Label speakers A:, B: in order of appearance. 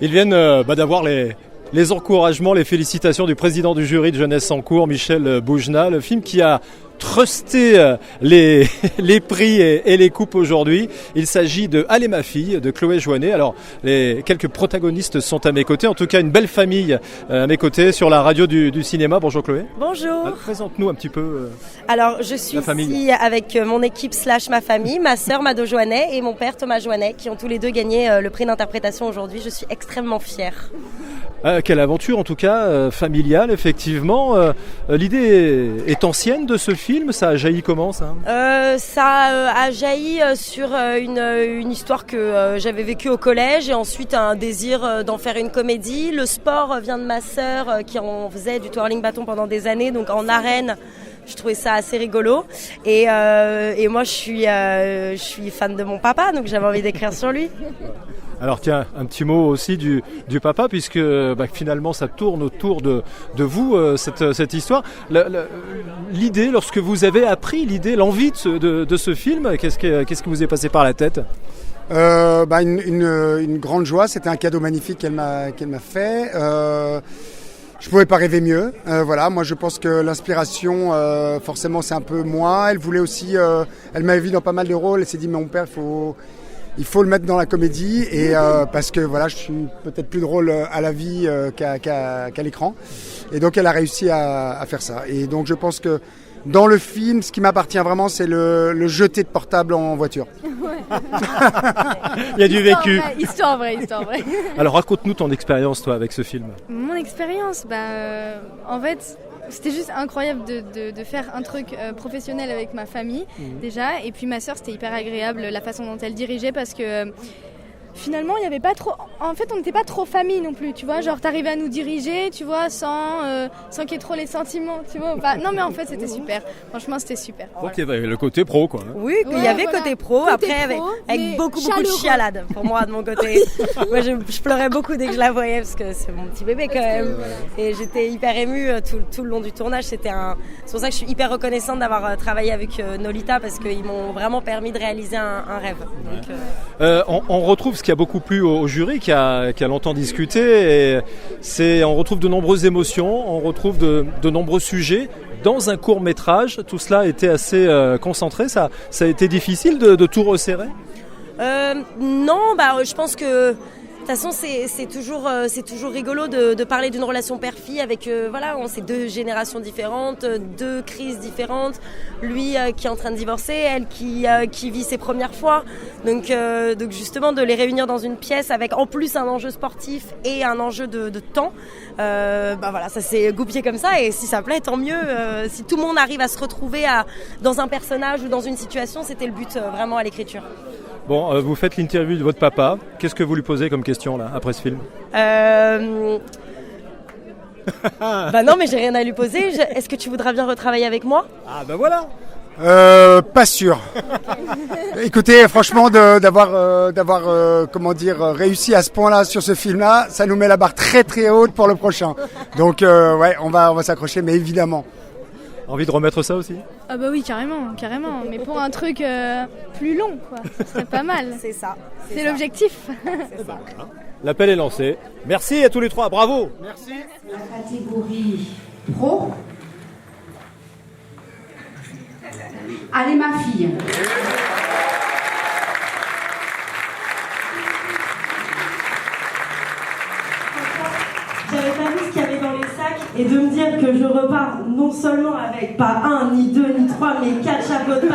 A: Ils viennent d'avoir les encouragements, les félicitations du président du jury de Jeunesse en cours, Michel Boujna, le film qui a trusté les prix et les coupes aujourd'hui. Il s'agit de Allez ma fille de Chloé Jouannet. Alors les quelques protagonistes sont à mes côtés, en tout cas une belle famille à mes côtés sur la radio du cinéma. Bonjour Chloé.
B: Bonjour.
A: Alors, présente-nous un petit peu
B: Alors je suis ici avec mon équipe / ma famille, ma sœur Mado Jouannet et mon père Thomas Jouannet qui ont tous les deux gagné le prix d'interprétation aujourd'hui. Je suis extrêmement fière.
A: Quelle aventure en tout cas, familiale effectivement. L'idée est ancienne de ce film, ça a jailli comment ça
B: a jailli sur une histoire que j'avais vécue au collège et ensuite un désir d'en faire une comédie. Le sport vient de ma sœur qui en faisait du twirling bâton pendant des années, donc en arène. Je trouvais ça assez rigolo et moi je suis fan de mon papa, donc j'avais envie d'écrire sur lui.
A: Alors tiens, un petit mot aussi du papa, puisque finalement ça tourne autour de vous, cette histoire. L'idée, lorsque vous avez appris l'envie de ce film, qu'est-ce qui vous est passé par la tête ?
C: Une grande joie, c'était un cadeau magnifique qu'elle m'a fait. Je pouvais pas rêver mieux. Voilà, moi je pense que l'inspiration, forcément c'est un peu moi. Elle voulait aussi, elle m'avait vu dans pas mal de rôles, elle s'est dit mais mon père il faut le mettre dans la comédie et parce que voilà, je suis peut-être plus drôle à la vie qu'à l'écran. Et donc elle a réussi à faire ça. Et donc je pense que dans le film, ce qui m'appartient vraiment, c'est le jeter de portable en voiture.
D: Ouais.
A: Il y a du vécu.
D: Histoire vraie.
A: Alors raconte-nous ton expérience toi avec ce film.
D: Mon expérience, en fait, c'était juste incroyable de faire un truc professionnel avec ma famille déjà, et puis ma sœur, c'était hyper agréable la façon dont elle dirigeait parce que finalement il y avait pas trop, en fait on n'était pas trop famille non plus, tu vois, genre t'arrivais à nous diriger, tu vois, sans qu'il y ait trop les sentiments, tu vois. Non mais en fait c'était super, franchement c'était super.
A: Donc il y avait le côté pro quoi.
B: Oui, il y avait côté pro, après avec beaucoup de chialade pour moi de mon côté. Moi je pleurais beaucoup dès que je la voyais parce que c'est mon petit bébé quand même. Et j'étais hyper émue tout le long du tournage. C'est pour ça que je suis hyper reconnaissante d'avoir travaillé avec Nolita parce qu'ils m'ont vraiment permis de réaliser un rêve. Donc,
A: on retrouve ce qui a beaucoup plu au jury, qui a longtemps discuté, et on retrouve de nombreuses émotions, on retrouve de nombreux sujets dans un court métrage. Tout cela était assez concentré. Ça a été difficile de tout resserrer.
B: Non, je pense que de toute façon, c'est toujours rigolo de parler d'une relation père-fille avec c'est deux générations différentes, deux crises différentes. Lui qui est en train de divorcer, elle qui vit ses premières fois. Donc justement de les réunir dans une pièce avec en plus un enjeu sportif et un enjeu de temps. Ça s'est goupillé comme ça et si ça plaît, tant mieux. Si tout le monde arrive à se retrouver dans un personnage ou dans une situation, c'était le but vraiment à l'écriture.
A: Bon, vous faites l'interview de votre papa. Qu'est-ce que vous lui posez comme question là, après ce film ?
B: Non, mais j'ai rien à lui poser. Est-ce que tu voudras bien retravailler avec moi ?
A: Ah voilà.
C: Pas sûr. Écoutez, franchement, d'avoir réussi à ce point-là sur ce film-là, ça nous met la barre très très haute pour le prochain. Donc on va s'accrocher, mais évidemment.
A: Envie de remettre ça aussi ?
D: Ah oui, carrément. Mais pour un truc plus long, quoi. Ce serait pas mal.
B: C'est ça.
D: C'est l'objectif.
B: C'est ça.
A: L'appel est lancé. Merci à tous les trois, bravo.
C: Merci.
E: La catégorie pro. Allez ma fille.
B: J'avais pas vu ce qu'il y avait dans les sacs et de me dire que je repars non seulement avec pas un, ni deux, ni trois, mais 4 chapeaux de